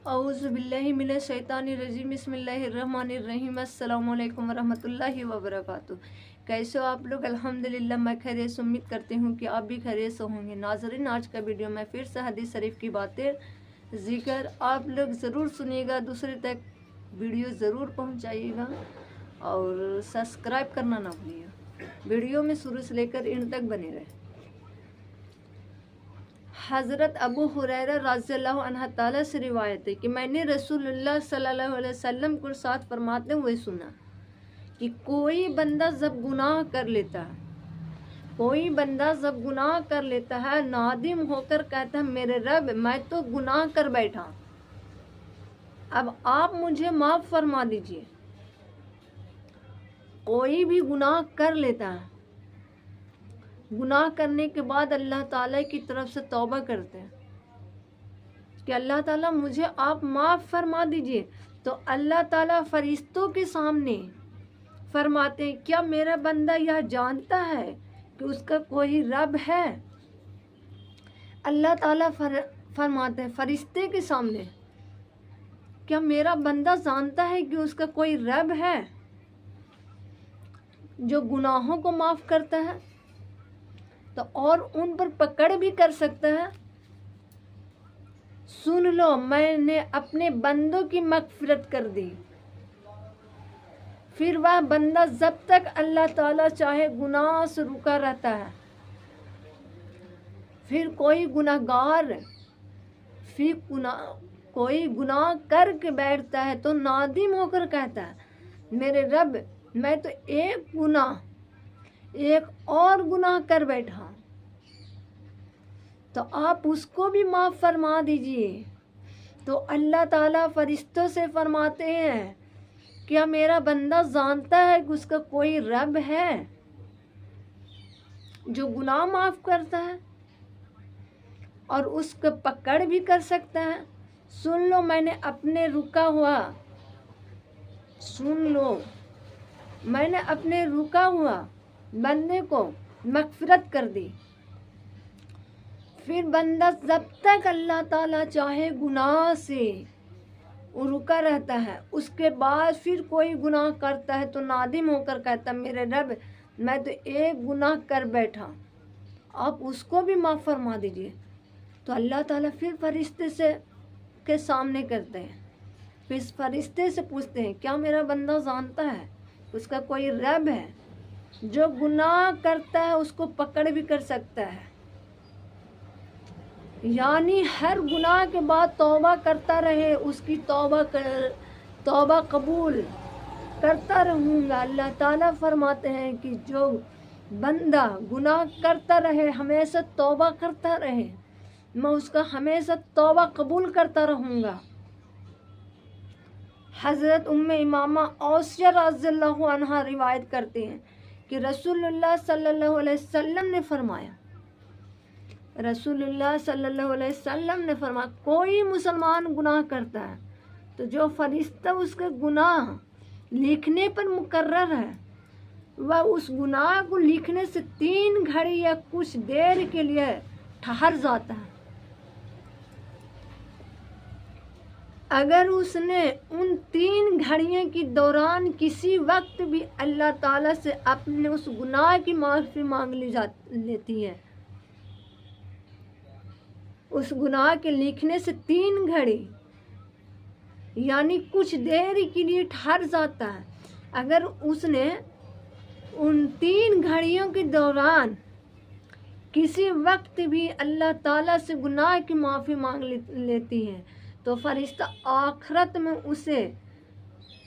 औज़ुबिल्लाहि मिनश्शैतानिर्रजीम बिस्मिल्लाहिर्रहमानिर्रहीम अस्सलामु अलैकुम वरहमतुल्लाहि वबरकातुह। कैसे हो आप लोग? अल्हम्दुलिल्लाह मैं खैरियत से उम्मीद करती हूँ कि आप भी खैरियत से होंगे। नाज़रीन, आज का वीडियो में फिर से हदीस शरीफ की बातें जिक्र आप लोग ज़रूर सुनिएगा, दूसरे तक वीडियो ज़रूर पहुँचाइएगा और सब्सक्राइब करना ना भूलिएगा। वीडियो में शुरू से लेकर एंड तक बने रहे। हज़रत अबू हुरैरा रज़ियल्लाहु अन्हु ताला से रिवायत है कि मैंने रसूलुल्लाह सल्लल्लाहु अलैहि वसल्लम को साथ फरमाते हुए सुना कि कोई बंदा जब गुनाह कर लेता है नादिम होकर कहता है, मेरे रब मैं तो गुनाह कर बैठा, अब आप मुझे माफ़ फरमा दीजिए। कोई भी गुनाह कर लेता है, गुनाह करने के बाद अल्लाह ताला की तरफ से तौबा करते हैं कि अल्लाह ताला मुझे आप माफ़ फरमा दीजिए, तो अल्लाह ताला फरिश्तों के सामने फरमाते हैं, क्या मेरा बंदा यह जानता है कि उसका कोई रब है? अल्लाह ताला फरमाते हैं फरिश्ते के सामने, क्या मेरा बंदा जानता है कि उसका कोई रब है जो गुनाहों को माफ़ करता है तो और उन पर पकड़ भी कर सकता है। सुन लो, मैंने अपने बंदों की मग़फ़िरत कर दी। फिर वह बंदा जब तक अल्लाह ताला चाहे गुनाह से रुका रहता है। फिर कोई गुनाह करके बैठता है तो नादिम होकर कहता है, मेरे रब मैं तो एक और गुनाह कर बैठा, तो आप उसको भी माफ़ फरमा दीजिए। तो अल्लाह ताला फरिश्तों से फरमाते हैं, क्या मेरा बंदा जानता है कि उसका कोई रब है जो गुनाह माफ़ करता है और उसको पकड़ भी कर सकता है। सुन लो, मैंने अपने रुका हुआ बंदे को मग़फ़िरत कर दी। फिर बंदा जब तक अल्लाह ताला चाहे गुनाह से रुका रहता है, उसके बाद फिर कोई गुनाह करता है तो नादिम होकर कहता, मेरे रब मैं तो एक गुनाह कर बैठा, आप उसको भी माफ़ फरमा दीजिए। तो अल्लाह ताला फिर फरिश्ते के सामने करते हैं, फिर फरिश्ते से पूछते हैं, क्या मेरा बंदा जानता है उसका कोई रब है जो गुनाह करता है उसको पकड़ भी कर सकता है? यानी हर गुनाह के बाद तौबा करता रहे, उसकी तौबा कबूल करता रहूँगा। अल्लाह ताला फरमाते हैं कि जो बंदा गुनाह करता रहे, हमेशा तौबा करता रहे, मैं उसका हमेशा तौबा कबूल करता रहूँगा। हज़रत उम्मे इमामा औसिया रज़ियल्लाहु अन्हा रिवायत करते हैं कि रसूलुल्लाह सल्लल्लाहु अलैहि वसल्लम ने फरमाया, कोई मुसलमान गुनाह करता है तो जो फरिश्ता उसके गुनाह लिखने पर मुकर्रर है, वह उस गुनाह को लिखने से 3 घड़ी या कुछ देर के लिए ठहर जाता है। अगर उसने उन 3 घड़ियों के दौरान किसी वक्त भी अल्लाह ताला से अपने उस गुनाह की माफ़ी मांग लेती है, उस गुनाह के लिखने से 3 घड़ी यानी कुछ देर के लिए ठहर जाता है। अगर उसने उन 3 घड़ियों के दौरान किसी वक्त भी अल्लाह ताला से गुनाह की माफ़ी मांग लेती है तो फरिश्ता आखिरत में उसे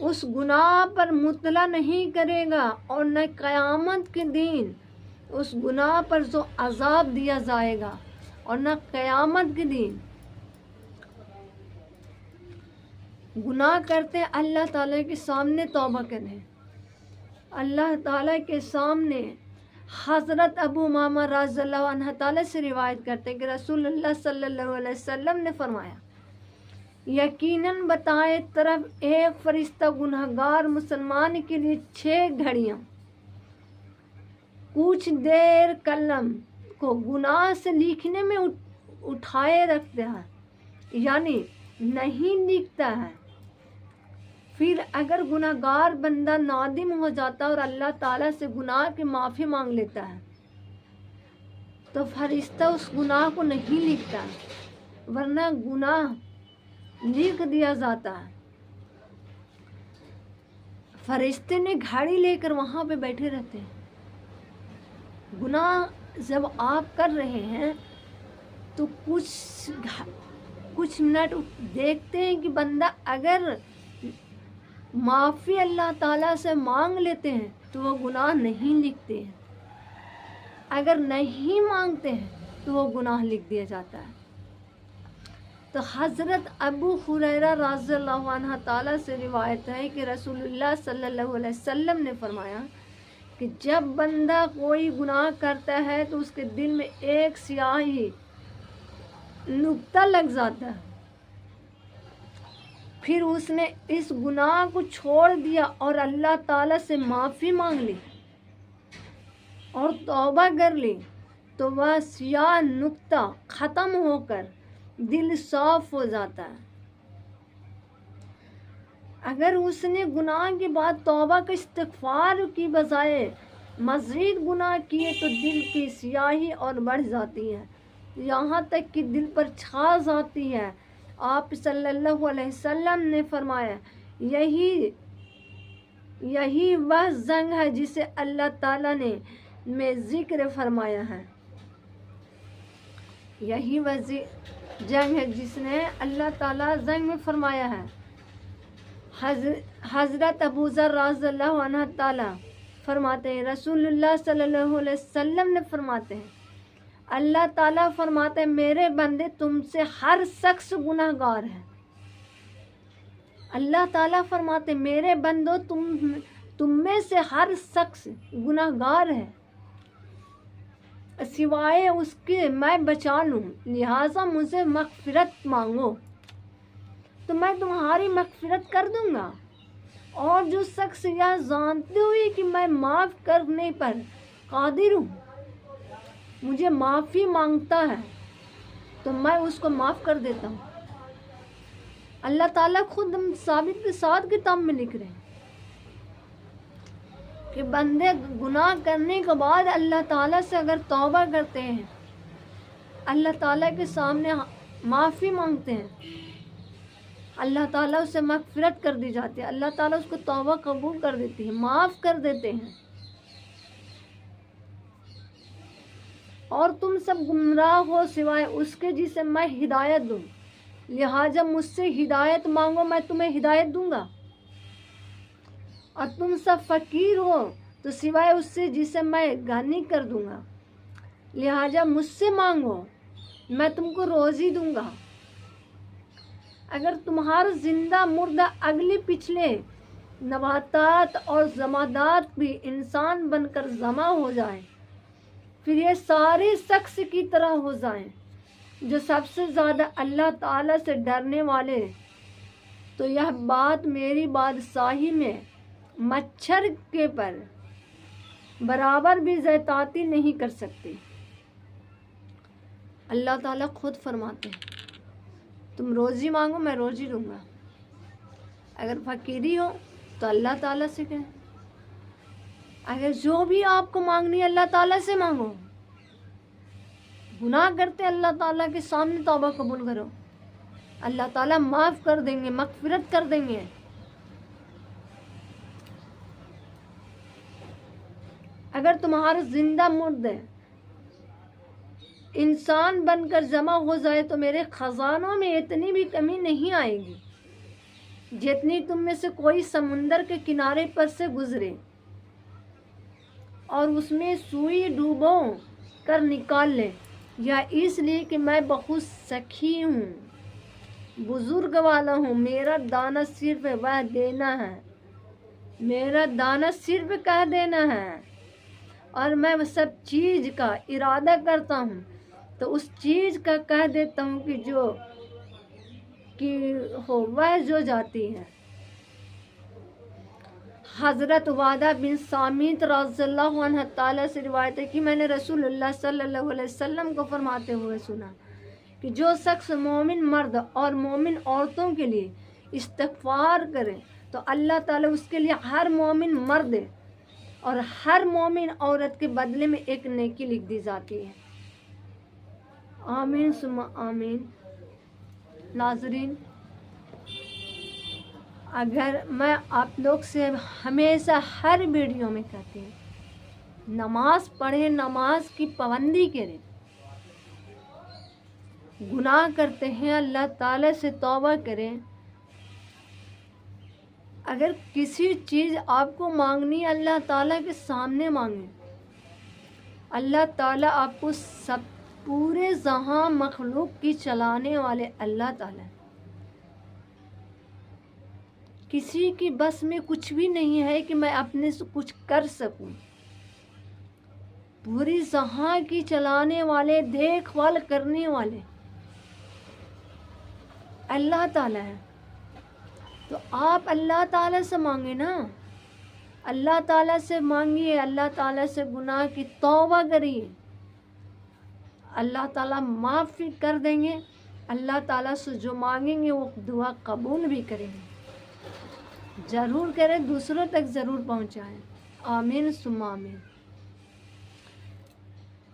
उस गुनाह पर मुतला नहीं करेगा और न क़यामत के दिन उस गुनाह पर जो अज़ाब दिया जाएगा और न क़यामत के दिन गुनाह करते अल्लाह ताला के सामने तौबा करें। अल्लाह ताला के सामने हज़रत अबू उमामा रज़ियल्लाहु अन्हु ताला से रिवायत करते हैं कि रसूलुल्लाह सल्लल्लाहु अलैहि वसल्लम ने फरमाया, यकीनन बताए तरफ एक फरिश्ता गुनहगार मुसलमान के लिए 6 घड़ियाँ कुछ देर कलम को गुनाह से लिखने में उठाए रखता है, यानी नहीं लिखता है। फिर अगर गुनाहगार बंदा नादिम हो जाता और अल्लाह ताला से गुनाह की माफ़ी मांग लेता है तो फरिश्ता उस गुनाह को नहीं लिखता, वरना गुनाह लिख दिया जाता है। फरिश्ते ने घड़ी लेकर वहाँ पे बैठे रहते हैं। गुनाह जब आप कर रहे हैं तो कुछ मिनट देखते हैं कि बंदा अगर माफ़ी अल्लाह ताला से मांग लेते हैं तो वो गुनाह नहीं लिखते हैं, अगर नहीं मांगते हैं तो वो गुनाह लिख दिया जाता है। तो हज़रत अबू हुरैरा रज़ियल्लाहु अन्हु ताला से रिवायत है कि रसूलुल्लाह सल्लल्लाहु अलैहि वसल्लम ने फरमाया कि जब बंदा कोई गुनाह करता है तो उसके दिल में एक स्याही नुक्ता लग जाता है, फिर उसने इस गुनाह को छोड़ दिया और अल्लाह ताला से माफ़ी मांग ली और तौबा कर ली तो वह स्याह नुक्ता ख़त्म होकर दिल साफ हो जाता है। अगर उसने गुनाह के बाद तौबा का इस्तिग़फ़ार की बजाय मज़ीद गुनाह किए तो दिल की स्याही और बढ़ जाती है, यहाँ तक कि दिल पर छा जाती है। आप सल्लल्लाहु अलैहि वसल्लम ने फरमाया यही वह जंग है जिसे अल्लाह ताला ने में ज़िक्र फरमाया है, यही वह जंग है जिसने अल्लाह ताला जंग में फरमाया है। हज़रत अबू ज़र रज़ियल्लाहु अन्हु ताला फरमाते हैं, रसूलुल्लाह सल्लल्लाहु अलैहि वसल्लम ने फरमाते हैं, अल्लाह ताला फरमाते हैं मेरे बंदे तुमसे हर शख्स गुनाहगार है। अल्लाह ताला फरमाते मेरे बंदो तुम में से हर शख्स गुनाहगार है, सिवाय उसके मैं बचा लूँ, लिहाजा मुझे मग़फ़िरत मांगो तो मैं तुम्हारी मग़फ़िरत कर दूँगा। और जो शख्स यह जानते हुए कि मैं माफ़ करने पर कादिर हूँ मुझे माफ़ी मांगता है तो मैं उसको माफ़ कर देता हूँ। अल्लाह ताला खुद साबित के साथ किताब में लिख रहे हैं कि बंदे गुनाह करने के बाद अल्लाह ताला से अगर तौबा करते हैं, अल्लाह ताला के सामने माफ़ी मांगते हैं, अल्लाह ताला उसे मग़फ़िरत कर दी जाती है, अल्लाह ताला उसको तौबा कबूल कर देती है, माफ़ कर देते हैं। और तुम सब गुमराह हो सिवाय उसके जिसे मैं हिदायत दूँ, लिहाजा मुझसे हिदायत मांगो मैं तुम्हें हिदायत दूँगा। और तुम सब फ़कीर हो तो सिवाय उससे जिसे मैं गनी कर दूँगा, लिहाजा मुझसे मांगो मैं तुमको रोज़ी दूँगा। अगर तुम्हारा जिंदा मुर्दा अगले पिछले नबातात और जमादात भी इंसान बनकर जमा हो जाए, फिर ये सारे शख्स की तरह हो जाएं जो सबसे ज़्यादा अल्लाह ताला से डरने वाले, तो यह बात मेरी बादशाही में मच्छर के पर बराबर भी ज़्यादती नहीं कर सकती। अल्लाह ताला खुद फरमाते हैं तुम रोज़ी मांगो मैं रोज़ी दूँगा। अगर फ़कीरी हो तो अल्लाह ताला से कहें, अगर जो भी आपको मांगनी है अल्लाह ताला से मांगो। गुनाह करते अल्लाह ताला के सामने तौबा कबूल करो, अल्लाह ताला माफ़ कर देंगे, मग़फ़िरत कर देंगे। अगर तुम्हारा जिंदा मुर्दा इंसान बनकर जमा हो जाए तो मेरे ख़जानों में इतनी भी कमी नहीं आएगी जितनी तुम में से कोई समुंदर के किनारे पर से गुजरे और उसमें सुई डूबो कर निकाल ले, या इसलिए कि मैं बहुत सखी हूँ, बुजुर्ग वाला हूँ। मेरा दाना सिर्फ वह देना है, मेरा दाना सिर्फ कह देना है, और मैं सब चीज़ का इरादा करता हूँ तो उस चीज़ का कह देता हूँ कि हो वह जो जाती है। हज़रत वादा बिन सामित रज़ियल्लाहु अन्हु ताला से रिवायत है कि मैंने रसूलुल्लाह सल्लल्लाहु अलैहि वसल्लम को फरमाते हुए सुना کہ جو شخص مومن مرد اور مومن عورتوں کے لیے استغفار کرے تو اللہ تعالیٰ اس کے لیے ہر مومن مرد اور ہر مومن عورت کے بدلے میں ایک نیکی لکھ دی جاتی ہے۔ آمین ثم آمین۔ ناظرین، اگر میں آپ لوگ سے ہمیشہ ہر ویڈیو میں کہتی ہوں نماز پڑھیں، نماز کی پابندی کریں، گناہ کرتے ہیں اللہ تعالیٰ سے توبہ کریں، اگر کسی چیز آپ کو مانگنی ہے اللہ تعالیٰ کے سامنے مانگیں، اللہ تعالیٰ آپ کو سب پورے جہاں مخلوق کی چلانے والے اللہ تعالیٰ، کسی کی بس میں کچھ بھی نہیں ہے کہ میں اپنے سے کچھ کر سکوں، پوری جہاں کی چلانے والے، دیکھ بھال کرنے والے اللہ تعالیٰ ہے۔ تو آپ اللہ تعالیٰ سے مانگے نا، اللہ تعالیٰ سے مانگیے، اللہ تعالیٰ سے گناہ کی توبہ کریے، اللہ تعالیٰ معافی کر دیں گے، اللہ تعالیٰ سے جو مانگیں گے وہ دعا قبول بھی کریں گے۔ ضرور کریں، دوسروں تک ضرور پہنچائیں۔ آمین ثم آمین۔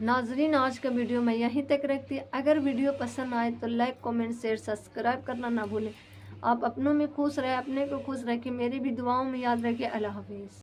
ناظرین، آج کا ویڈیو میں یہیں تک رکھتی ہوں۔ اگر ویڈیو پسند آئے تو لائک، کامنٹ، شیئر، سبسکرائب کرنا نہ بھولیں۔ آپ اپنوں میں خوش رہیں، اپنے کو خوش رکھیں، میری بھی دعاؤں میں یاد رکھیں۔ اللہ حافظ۔